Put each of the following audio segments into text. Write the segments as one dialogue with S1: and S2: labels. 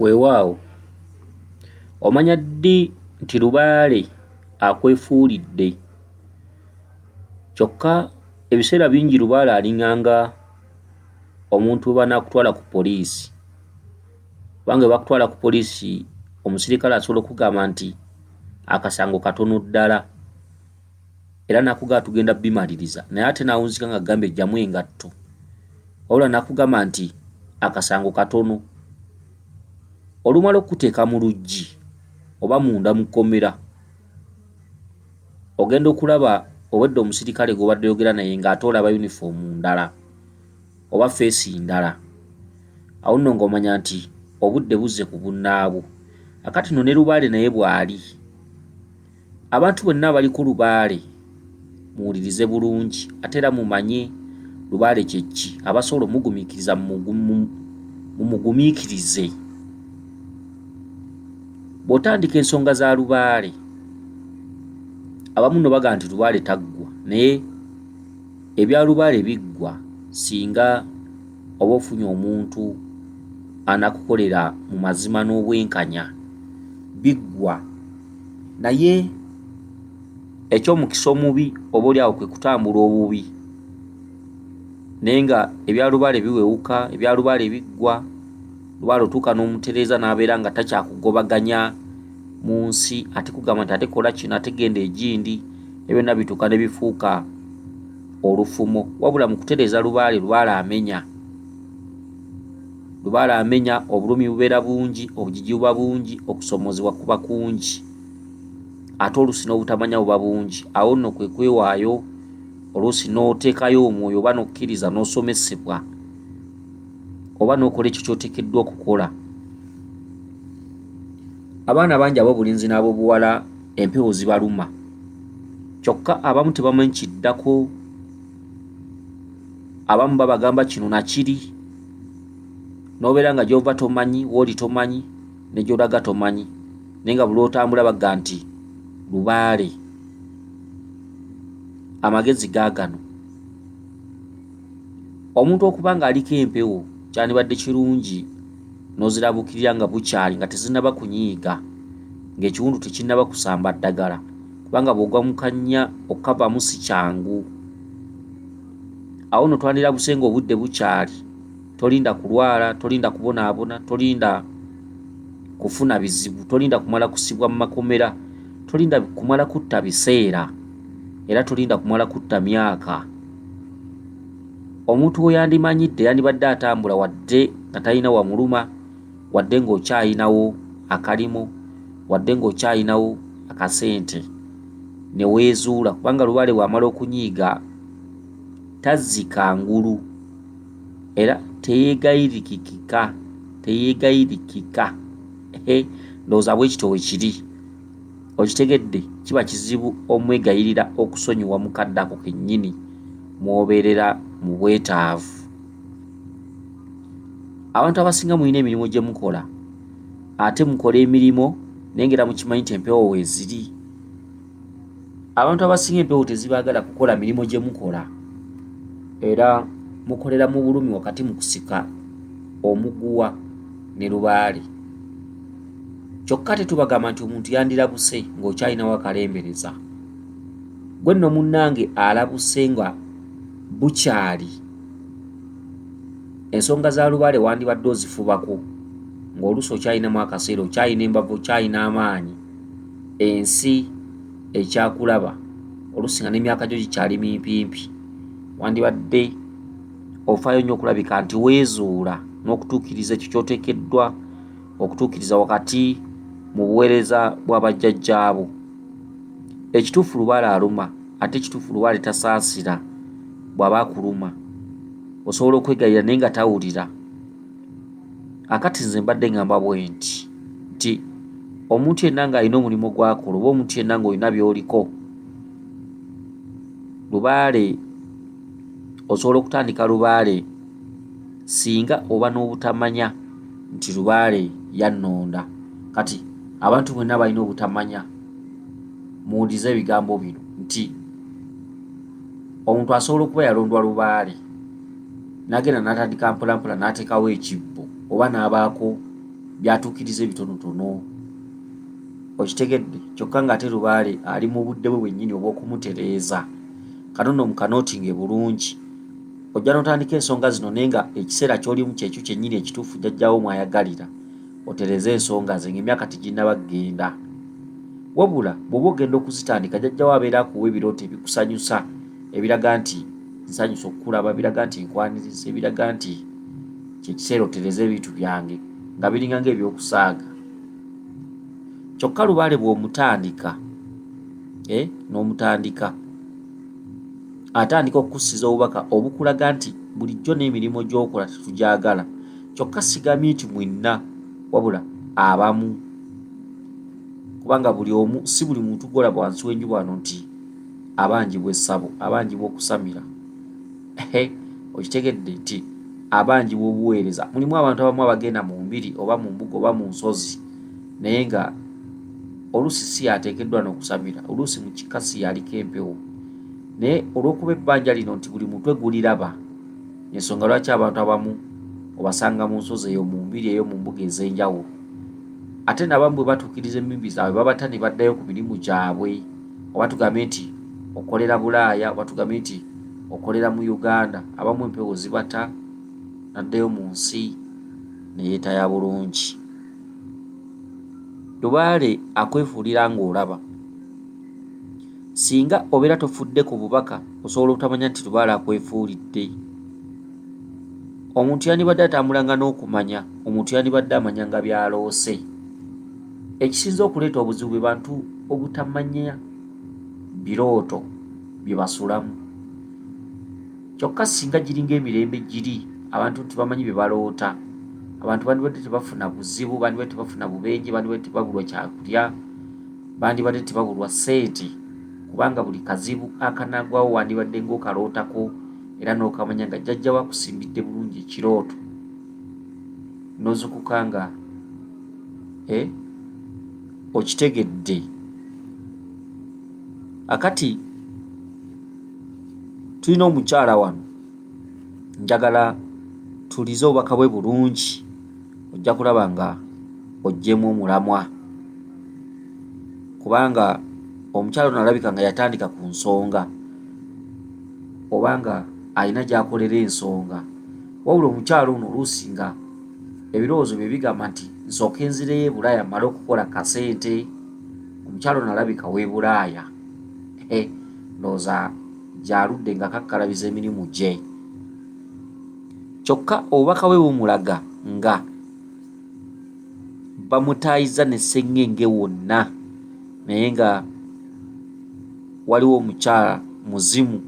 S1: Weewaawo, omanya ddi nti Lubaale akwefuulidde? Kyokka ebiseera bingi Lubaale alinganga omuntu banaakutwala ku poliisi. Kubanga bwe bakutwala ku poliisi, omusirikale asobola okugamba nti akasango katono ddala era n'akugamba tugenda bimaliriza, naye ate n'awunzika ng'agamba ejjamu engatto. Wabula n'akugamba nti akasango katono. Olumala okukuteeka mu luggi oba munda mu kkomera, ogenda okulaba obwedda omusirikale gw'obadde oyogera naye ng'ate olaba yunifoomu ndala oba feesi ndala. Awo nno ng'omanya nti obudde buzze ku bunnaabwo. Kakati nno ne Lubaale naye bw'ali. Abantu bonna abali ku Lubaale muwulirize bulungi ate era mumanye Lubaale kye ki, abasobola omugumiikiriza mumugumiikirize. Bw'otandika ensonga za Lubaale, abamu nno bagamba nti Lubaale taggwa, naye ebya Lubaale biggwa singa oba ofunye omuntu anakukolera mu mazima n'obwenkanya, biggwa. Naye eky'omukisa omubi oba oli awo kwe kutambula obubi, naye nga ebya Lubaale biwewuka, ebya Lubaale biggwa. Lubaale otuuka n'omutereeza n'abeera nga takyakugobaganya mu nsi, ate kugamba nti ate kola kino ate genda egindi, ne byonna bituuka ne bifuuka olufumo. Wabula mu kutereeza Lubaale, Lubaale amenya. Lubaale amenya, obulumi bubeera bungi, obugigi buba bungi, okusoomoozebwa kuba kungi, ate oluusi n'obutamanya buba bungi. Awo nno kwe kwewaayo, oluusi n'oteekayo omwoyo oba n'okkiriza n'osomesebwa oba n'okola ekyo ky'oteekeddwa okukola. Abaana bangi ab'obulenzi n'ab'obuwala empewo zibaluma, kyokka abamu tebamanyi kiddako. Abamu babagamba kino na kiri, n'obeera nga gy'ova tomanyi, w'oli tomanyi, ne gy'olaga tomanyi, naye nga buli otambula bagga nti Lubaale. Amagezi gaagano. Omuntu okuba ng'aliko empewo kyandibadde kirungi n'ozirabukirira nga bukyali nga tezinnaba kunyiiga, ng'ekiwundu tekinnaba kusamba ddagala, kubanga bw'ogwa mu kannya okkavaamu si kyangu. Awo nno twandirabuse ng'obudde bukyali, tolinda kulwala, tolinda kubonaabona, tolinda kufuna bizibu, tolinda kumala kusibwa mu makomera, tolinda kumala kutta biseera, era tolinda kumala kutta myaka. Omuntu we yandimanyidde yandibadde atambula wadde nga talina wamuluma, wadde ng'okyayinawo akalimo, wadde ng'okyayinawo akasente, ne weezuula, kubanga Lubaale bw'amala okunyiiga tazzika ngulu era teyeegayirikika. Ndowooza bw'ekityo we kiri. Okitegedde, kiba kizibu omwegayirira okusonyiwa mukadde ako kennyini mw'obeerera mu bwetaavu. Abantu abasinga mulina emirimu gye mukola, ate mukola emirimu naye ng'era mukimanyi nti empewo weeziri. Abantu abasinga empewo tezibaagala kukola mirimu gye mukola, era mukolera mu bulumi wakati mu kusika omuguwa ne Lubaale. Kyokka tetubagamba nti omuntu yandirabuse ng'okyalinawo akalembereza. Gwe nno munnange alabuse nga bukyali, ensonga za Lubaale wandibadde ozifubako ng'oluusi okyalinamu akaseera, okyalina embavu, okyalina amaanyi, ensi ekyakulaba, oluusi nga n'emyaka gyo gikyali mimpimpi, wandibadde ofaayo nnyo okulabika nti weezuula n'okutuukiriza ekyo ky'oteekeddwa okutuukiriza wakati mu buweereza bwa bajjajjaabo. Ekituufu Lubaale aluma, ate ekituufu Lubaale tasaasira. Bw'aba akuluma osobola okwegayirira naye nga tawulira. Akati nze mbadde ngamba bwe nti omuntu yenna ng'alina omulimu gw'akola oba omuntu yenna ng'olina by'oliko, Lubaale osobola okutandika Lubaale singa oba n'obutamanya nti Lubaale yannonda. Kati abantu bonna balina obutamanya, muwulirize ebigambo bino nti omuntu asobola okuba yalondwa Lubaale n'agenda n'atandika mpolampola n'ateekawo ekibbo oba n'abaako byatuukiriza ebitonotono. Okitegedde kyokka ng'ate Lubaale ali mu budde bwe bwennyini obw'okumutereeza. Kanono mukanootinge bulungi. Ojja n'otandika ensonga zino naye nga ekiseera ky'olimu kyekyo kyennyini ekituufu jjajjaawo mwayagalira otereze ensonga ze ng'emyaka teginnaba ggenda. Wabula bw'oba ogenda okuzitandika jjajjaawo abeera akuwa ebirooto ebikusanyusa ebiraga nti nsanyusa okukulaba, biraga nti nkwaniriza, biraga nti kyekiseera otereze ebintu byange nga biringa ng'ebyokusaaga. Kyokka Lubaale bw'omutandika n'omutandika atandika okukussiza obubaka obukulaga nti bulijjo n'emirimu gy'okola tetugyagala, kyokka sigambye nti mwenna wabula abamu, kubanga buli omu si buli muntu gw'olaba wansi w'enjuba wano nti abanjibwa essabo, abanjibwa okusamira. Okitegedde nti abanjibwa obuweereza. Mulimu abantu abamu abagenda mu mbiri oba mu mbuga oba mu nsozi naye nga oluusi si yateekeddwa n'okusamira, oluusi mu kika si yaliko empewo. Naye olw'okuba ebbanja lino nti buli mutwe guliraba, ensonga lwaki abantu abamu obasanga mu nsozi eyo, mu mbiri eyo, mu mbuga ez'enjawulo. Ate n'abamu bwe batuukiriza emmimbi zaabwe babata ne baddayo ku mirimu gyabwe, oba tugambe nti okolera Bulaaya, oba tugambe nti okolera mu Uganda. Abamu empewo zibata n'addayo mu nsi ne yeetaya bulungi. Lubaale akwefuulira ng'olaba. Singa obeera tofudde ku bubaka osobola obutamanya nti Lubaale akwefuulidde. Omuntu yandibadde atambulanga n'okumanya, omuntu yandibadde amanyanga byaloose. Ekisinza okuleeta obuzibu bwe bantu obutamanya birooto bye basulamu. Kyokka singa giringa emirembe giri abantu nti bamanyi bye baloota, abantu bandibadde tebafuna buzibu, bandibadde tebafuna bubenje, bandibadde tebabulwa kyakulya, bandibadde tebabulwa ssente, kubanga buli kazibu akanagwawo wandibadde ng'okalootako era n'okamanya nga jjajjawo akusimbidde bulungi ekirooto n'ozukuka nga okitegedde. Akati tulina omukyala wano, njagala tulize obubaka bwe bulungi, ojja kulaba nga oggyemu omulamwa, kubanga omukyala ono alabika nga yatandika ku nsonga oba nga alina gy'akolera ensonga. Wabula omukyala ono oluusi nga ebirowoozo bye bigamba nti nsooka enzireyo e Bulaaya mmale okukola kasente. Omukyala ono alabika w'e Bulaaya, ndowooza gy'aludde nga kakkalabiza emirimu gye. Kyokka obubaka bwe bumulaga nga bamutaayiza ne sseŋŋenge wonna, naye nga waliwo omukyala muzimu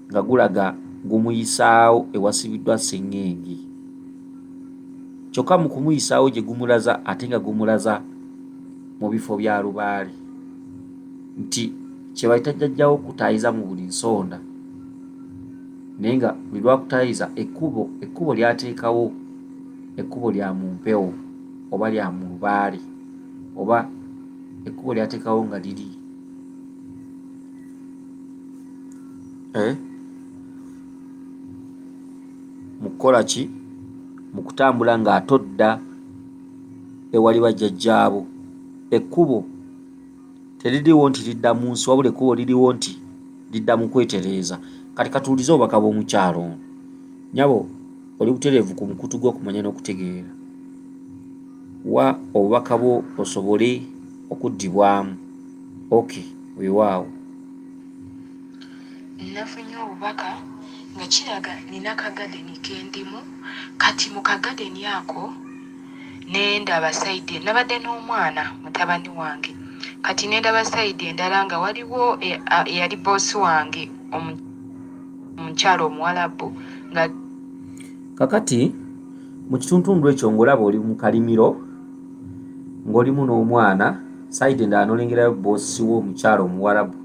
S1: nga gulaga gumuyisaawo ewasibiddwa sseŋŋenge. Kyokka mu kumuyisaawo gye gumulaza ate nga gumulaza mu bifo bya Lubaale, nti kye bayita jjajjaawo okutaayiza mu buli nsonda, naye nga buli lwakutaayiza ekkubo lyateekawo, ekkubo lya mu mpewo oba lya mu Lubaale, oba ekkubo lyateekawo nga liri mu kukola ki, mu kutambula ng'atodda ewali bajjajjaabo. Ekkubo teririwo nti lidda mu nsi, wabula ekkubo liriwo nti lidda mu kwetereeza. Kati katuulize obubaka bw'omukyalo ono. Nyabo, oli butereevu ku mukutu gw'okumanya n'okutegeera. Wa obubaka bwo osobole okuddibwamu. Weewaawo.
S2: Nafunye obubaka nga kiraga nina kagadeni kendimu, kati mu kagadeni ako nendaba sayidi, nabadde n'omwana mutabani wange, kati nendaba sayidi endala nga waliwo eyali boosi wange omukyalo Omuwarabu nga
S1: kakati mu kituntundu ekyo ng'olaba oli mu kalimiro ng'olimu n'omwana, sayidi endala n'olengerayo boosi w'omukyalo Omuwarabu.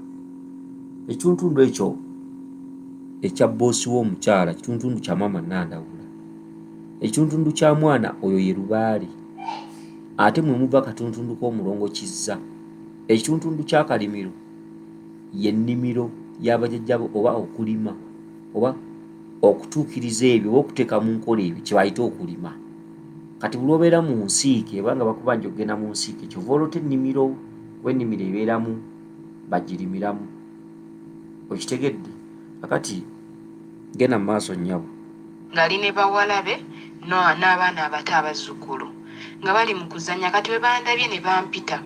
S1: Ekituntundu ekyo ekya boosi w'omukyala kituntundu kya maama Nandawula. Ekituntundu kya mwana oyo ye Lubaale, ate mwe muva akatuntundu k'omulongo Kizza. Ekituntundu kya kalimiro ye nnimiro y'abajjajjabo oba okulima oba okutuukiriza ebyo oba okuteeka mu nkola ebyo kye bayita okulima. kati buli obeera mu nsiike obanga bakubanja okugenda mu nsiike kyova olota ennimiro w'ennimiro ebeeramu bagirimiramu okitegedde kakati genda mu maaso nnyabo
S2: ngali ne bawalabe n'abaana abato abazzukulu nga bali mu kuzannya kati bwe bandabye ne bampita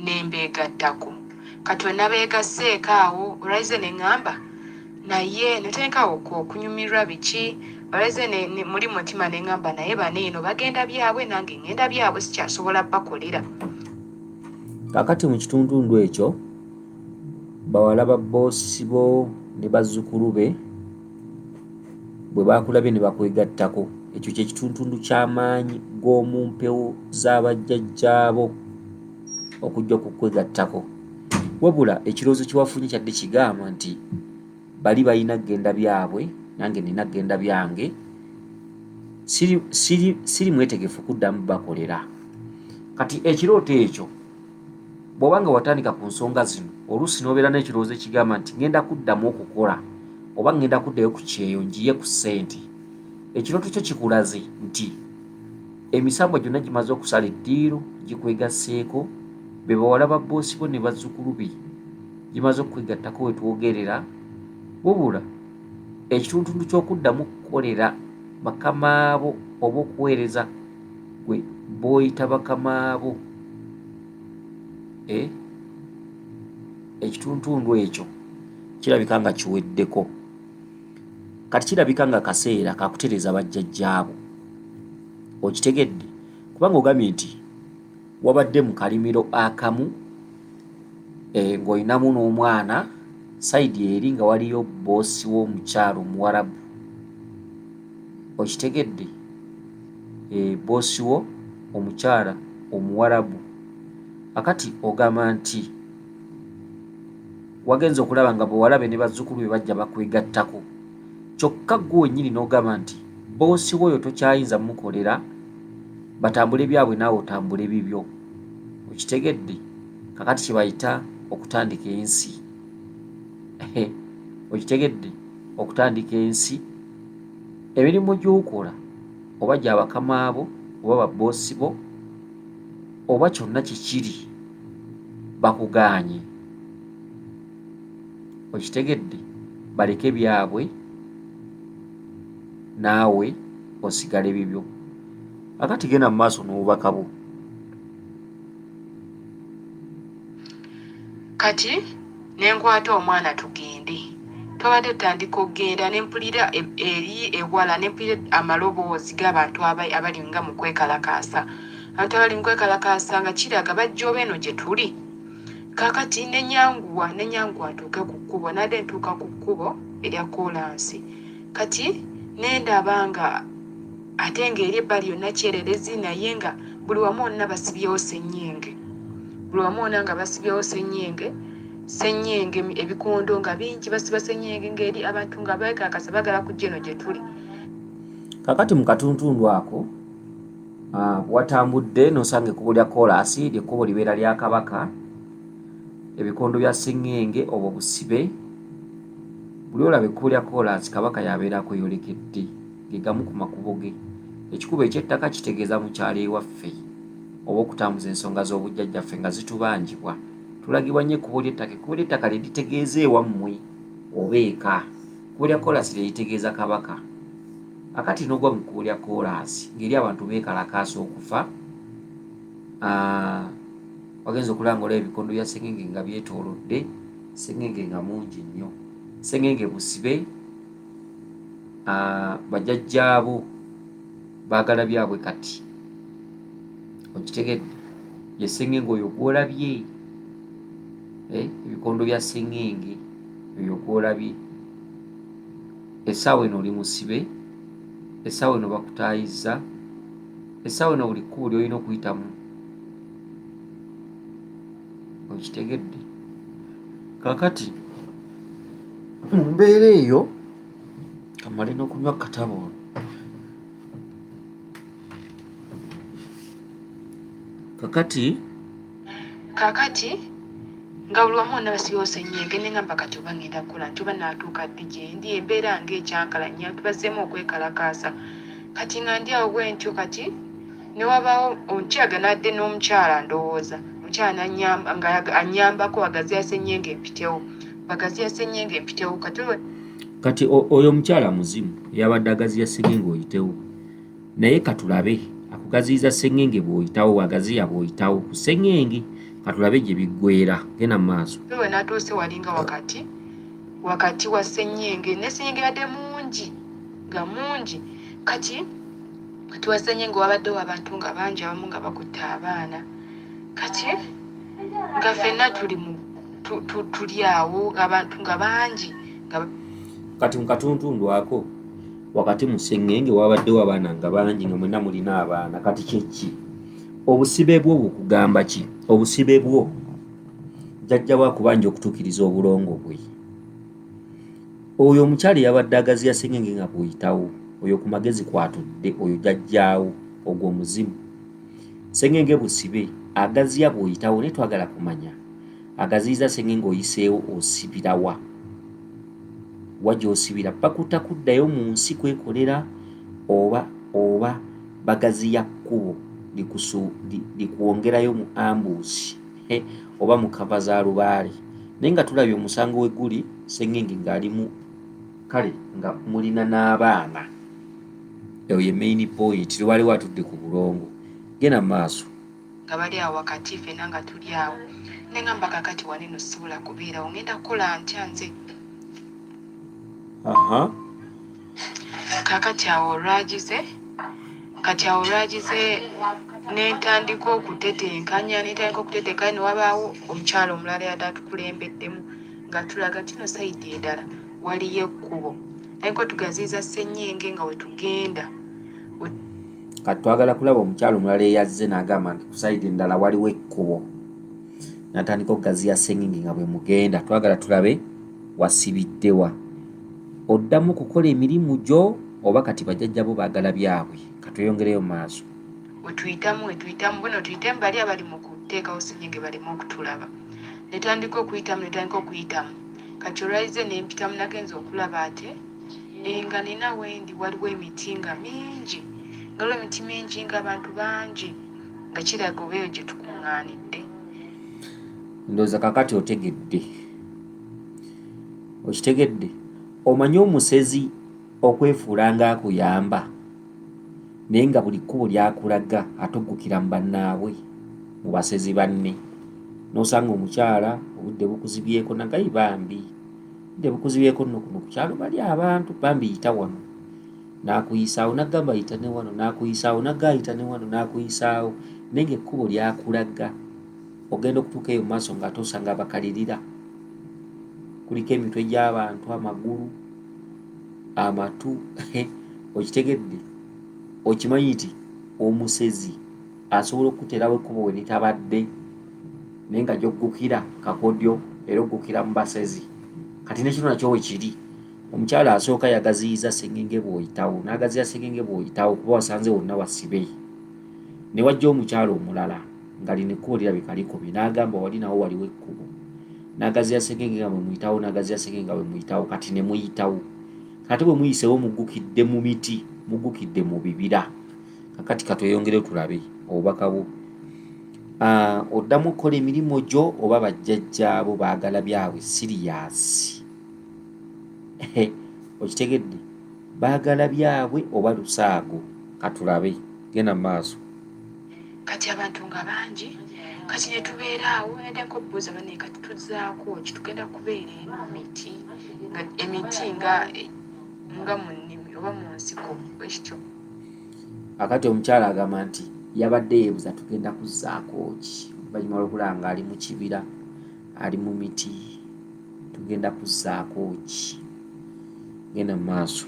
S2: ne mbeegattako kati we nabeegasseeko awo olwaize ne ŋŋamba naye neteekaawo okunyumirwa biki olwaize muli mutima ne ŋŋamba naye baneeno bagenda byabwe nange ŋŋenda byabwe sikyasobola bakolera
S1: kakati mu kitundu ekyo bawala ba boosi bo ne bazzukulu be bwe baakulabye ne bakwegattako ekyo kye kitundu ky'amaanyi g'omu mpewo z'abajjajjaabo okujja okukwegattako wabula ekirowoozo kye wafunye kyadde kigamba nti bali balina kgenda byabwe nange nina kgenda byange siri mwetegefu kuddamu bakolera kati ekirooto ekyo bw'obanga watandika ku nsonga zino oluusi n'obeera n'ekirowoozo ekigamba nti ngenda kuddamu okukola oba ngenda kuddayo ku kyeyo ngiye ku ssente ekirooto kyo kikulaze nti emisambwa gyonna gimaze okusala eddiiro gikwegasseeko be bawala ba boosi bo ne bazzukulu be gimaze okwegattako we twogerera wabula ekitundu ky'okuddamu okukolera bakamaabo oba okuweereza gwe b'oyita bakamaabo ekitundu ekyo kirabika nga kiweddeko kati kirabika nga kaseera kakutereeza bajjajjaabo okitegedde kubanga ogambye nti wabadde mu kalimiro akamu ng'olinamu n'omwana sayidi eri nga waliyo boosi w'omukyalo omuwarabu okitegedde boosi wo omukyala omuwarabu akati ogamba nti wagenza okulaba nga bwewalabe ne bazzukulu be bajja bakwegattako kyokka ggwe wennyini n'ogamba nti boosi wo oyo tokyayinza mukolera batambule byabwe naawe otambule bibyo okitegedde kakati kye bayita okutandika ensi okitegedde okutandika ensi emirimu gy'okola oba gy'abakamaabo oba baboosi bo oba kyonna kikiri bakugaanye okitegedde baleke byabwe naawe osigale bibyo akati genda mu maaso n'obubaka bwo
S2: kati ne nkwata omwana tugende twabadde tutandika okgenda ne mpulira eri ewala ne mpulira amaloboozi g'abantu abali nga mu kwekalakaasa abantu abali mu kwekalakaasa nga kiraga bajja oba eno gye tuli kakati nenyanguwa ntuuke ku kkubo nadde ntuuka ku kkubo erya koolansi kati nendaba nga ate ng'eri ebbali yonna kyererezi naye nga buli wamu onna basibyewo ssennyenge buli wamu onna nga basibyewo ssennyenge ebikondo nga bingi basiba ssennyenge ng'eri abantu nga beekakasa bagala kujja eno gye tuli
S1: kakati mu katuntundu ako watambudde n'osanga ekkubo lya koolaasi lyekkubo libeera lya kabaka ebikondo bya sseŋŋenge obwo busibe buli olaba ekkubo lya koolaasi kabaka yabeera akweyolekedde ge gamu ku makubo ge ekikubo eky'ettaka kitegeeza mukyalo ewaffe oba okutambuza ensonga z'obujjajjaffe nga zitubanjibwa tulagibwa nnyo ekkubo ly'ettaka lye litegeeza ewammwe oba eka ekkubo lya koolaasi lye litegeeza kabaka akati n'ogwa mu kkubo lya koolaasi ng'eri abantu beekalakaasa okufa wagenza okulaba ng'olaba ebikondo bya sseŋŋenge nga byetoolodde sseŋŋenge nga mungi nnyo sseŋŋenge busibe bajjajjaabo baagala byabwe kati okitegedde ye sseŋŋenge oyo gw'olabye ebikondo bya sseŋŋenge oyo gw'olabye essaawa eno oli musibe essaawa eno bakutaayizza essaawa eno buli kkubo ly'olina okuyitamu okitegedde kakati mu mbeera eyo kamale n'okunywa katabo
S2: kakati nga buli wamu onna basibyewo ssennyenge ne ngamba kati oba ngenda kukola nti oba naatuuka ddi gye ndi embeera ng'ekyankalanya tubazzeemu okwekalakaasa kati nga ndi awo bwe ntyo kati ne wabaawo omukyala n'adde n'omukyala ndowooza omukyala anyambako bagaziya ssennyenge empitewo bagaziya ssennyenge empitewo
S1: kati oyo omukyala muzimu yabadde agaziya ssennyenge oyitewo naye katulabe akugaziyiza ssennyenge bw'oyitawo wagaziya bw'oyitawo ku ssennyenge katulabe gye biggwera genda mu maaso
S2: we natuuse walinga wakati wa ssennyenge ne ssennyenge yadde mungi nga mungi kati wa ssennyenge wabaddewo abantu nga bangi abamu nga bakutte abaana kati nga ffenna tuli awo abantu nga bangi
S1: kati mu katuntundu ako wakati mu ssennyenge wabaddewo abaana nga bangi nga mwenna mulina abaana kati kyeki obusibe bwo bukugamba ki obusibe bwo jjajja bwakubanja okutuukiriza obulongo bwe oyo omukyala yabadde agaziya ssennyenge nga bw'oyitawo oyo ku magezi kwatudde oyo jjajjaawo ogwo muzimu ssennyenge busibe agaziya bw'oyitawo naye twagala kumanya agaziyiza ssennyenge oyiseewo osibirawa wa gy'osibira bakuta kuddayo mu nsi kwekolera oba bagaziya kkubo likuwongerayo mu ambuusi oba mu kava za Lubaale naye nga tulabye omusango we guli ssennyenge ng'alimu kale nga mulina n'abaana eyo ye main point lwaliwo atudde ku bulongo genda mu maaso
S2: nga bali awo wakati ffenna nga tuli awo ne ngamba kakati waneno sisobola kubeerawo ngenda kukola ntya nze kakati awo olwagize nentandika okutetenkanya ne wabaawo omukyala omulala yadde atukulembeddemu nga tulaga kino sayidi endala waliyo ekkubo naye tugaziyiza ssennyenge nga wetugenda
S1: kati twagala kulaba omukyala omulala eyazze n'agamba nti ku sayidi endala waliwo ekkubo natandika okugaziya ssennyenge nga bwe mugenda twagala tulabe wasibiddewa oddamu kukola emirimu gyo oba kati bajjajja bo baagala byabwe katweyongereyo mu maaso
S2: wetuyitamu buno tuyitemu bali abali mu kuteekawo ssennyenge balimu okutulaba netandika okuyitamu kati olwalize nempitamu nagenza okulaba ate nga nina wendi waliwo emiti nga mingi nga waliwo emiti mingi ng'abantu bangi nga kiraga oba eyo gye tukuŋŋaanidde
S1: ndowooza kakati okitegedde omanye omusezi okwefuula ng'akuyamba naye nga buli kkubo lyakulaga atoggukira mu bannaabwe mu basezi banne n'osanga omukyala obudde bukuzibyeko nagayi bambi budde bukuzibyeko nno kuno ku kyalo bali abantu bambi yita wano n'akuyisaawo nagamba yita ne wano n'akuyisaawo nagga ayita ne wano n'akuyisaawo naye ng'ekkubo lyakulaga ogenda okutuuka eyo mu maaso ng'ate osanga abakalirira kuliko emitwe gy'abantu amagulu amatu okitegedde okimanyi nti omusezi asobola okuteerawo ekkubo we litabadde naye nga gy'oggukira kakodyo era oggukira mu basezi kati nekino nakyo we kiri omukyala asooka yagaziyiza ssennyenge bw'oyitawo n'agaziya ssennyenge bw'oyitawo kuba wasanze wonna wasibe ne wajja omukyala omulala nga lino ekkubo lirabika likubi n'agamba wali nawo waliwo ekkubo n'agaziya ssennyenge nga bwe muyitawo n'agaziya ssennyenge nga bwe muyitawo kati ne muyitawo kati bwe muyiseewo muggukidde mu miti muggukidde mu bibira kakati katweyongereyo tulabe obubaka bwo oddamu okukola emirimu gyo oba bajjajjaabo baagala byabwe siriyasi okitegedde baagala byabwe oba lusaago katulabe genda mu maaso
S2: kati abantu nga bangi kati ne tubeeraawo endako buuza bane kati tuzzaako kitugenda kubeera eno emiti nga mu nnimi oba mu nsiko ekityo
S1: akati omukyala agamba nti yabadde yeebuza tugenda kuzzaako ki oluvannyuma lw'okulaba nga ali mu kibira ali mu miti tugenda kuzzaako ki genda mu maaso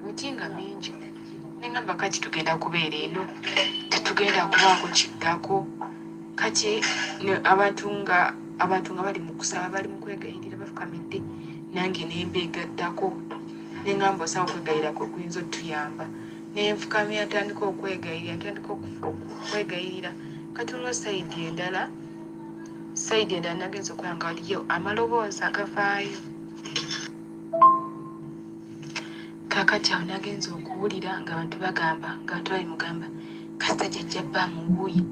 S2: emiti nga mingi nengamba kati tugenda kubeera eno tetugenda kubaako kiddako kati abantu nga bali mu kusaba bali mu kwegayirira bafukamidde nange nembeegaddako nengamba osaba okwegayirira kwe kuyinza otuyamba nenfukamira atandika okwegayirira kati olwo sayidi endala nagenza okulaba nga waliyo amaloboozi agavaayo Kakati awo nagenza okuwulira ng'abantu bagamba ng'abantu bali mugamba kasita jjajja bbaamu wuuyi.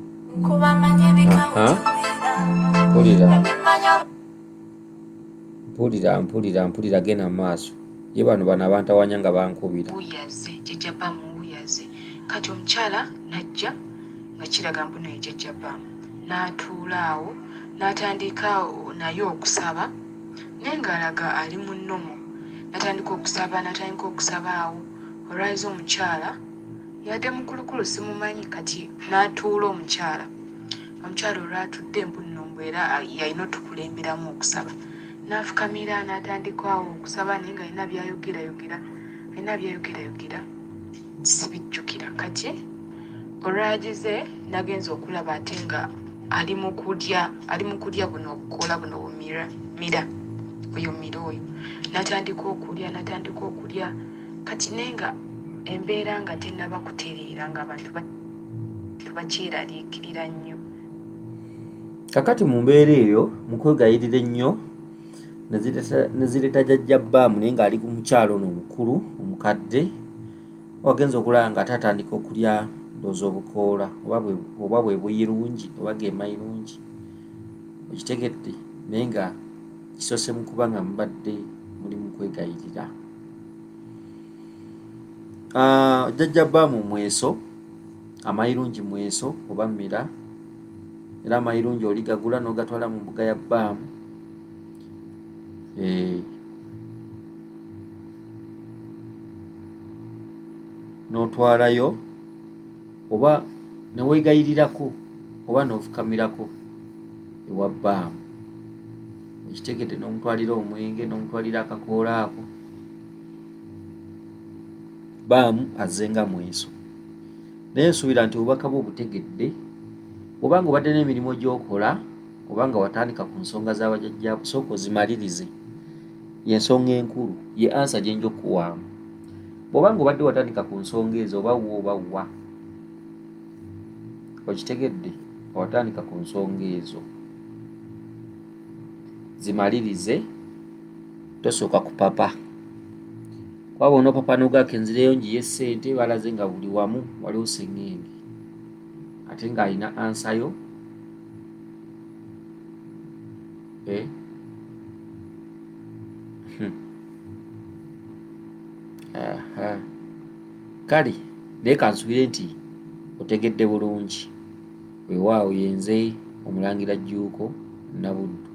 S1: Mpulira genda mu maaso ye bano abantawanya nga bankubira.
S2: Wuuyaze jjajja bbaamu wuuyaze. Kati omukyala najja nga kiraga mbu naye jjajja bbaamu n'atuula awo n'atandika naye okusaba naye ng'alaga ali mu nnomo. Natandika okusaba awo olwayiza omukyala yadde mukulukulu simumanyi kati n'atuula omukyala olwatudde mbu nno mbu era yalina otukulemberamu okusaba n'afukamira n'atandika awo okusaba naye nga alina byayogerayogera sibijjukira kati olwagize nagenza okulaba ate nga ali mu kulya buno obukoola buno bumira oyo mira oyo n'atandika okulya kati naye nga embeera nga tennaba kutereera ng'abantu bakyeraliikirira nnyo.
S1: Kakati mu mbeera eyo mu kwegayirira ennyo ne zireeta jjajja bbaamu naye ng'ali ku mukyalo ono omukulu omukadde wagenza okulaba nga ate atandika okulya ndowooza obukoola oba bwe buyirungi oba ge mayirungi okitegedde naye nga kisoose mu kuba nga mubadde muli mu kwegayirira. Jjajja bbaamu mweso amayirungi mweso oba mmira era amayirungi oli gagula n'ogatwala mu mbuga ya bbaamu n'otwalayo oba ne weegayirirako oba n'ofukamirako ewa bbaamu ekitegedde n'omutwalira omwenge n'omutwalira akakoola ako bbaamu azze nga mweso. Naye nsuubira nti obubaka bwe obutegedde oba nga obadde n'emirimu gy'okola oba nga watandika ku nsonga z'abajjajjaabo sooka ozimalirize y'ensonga enkulu ye ansa gye nja okuwaamu. Bw'oba nga obadde watandika ku nsonga ezo oba wa okitegedde watandika ku nsonga ezo zimalirize tosooka kupapa kwaba onoopapa n'ogaaka enzireyo ngiye ssente balaze nga buli wamu waliwo sseŋŋenge ate ng'alina ansayo kale naye kansubire nti otegedde bulungi weewaawo yenze Omulangira Jjuuko Munabuddu.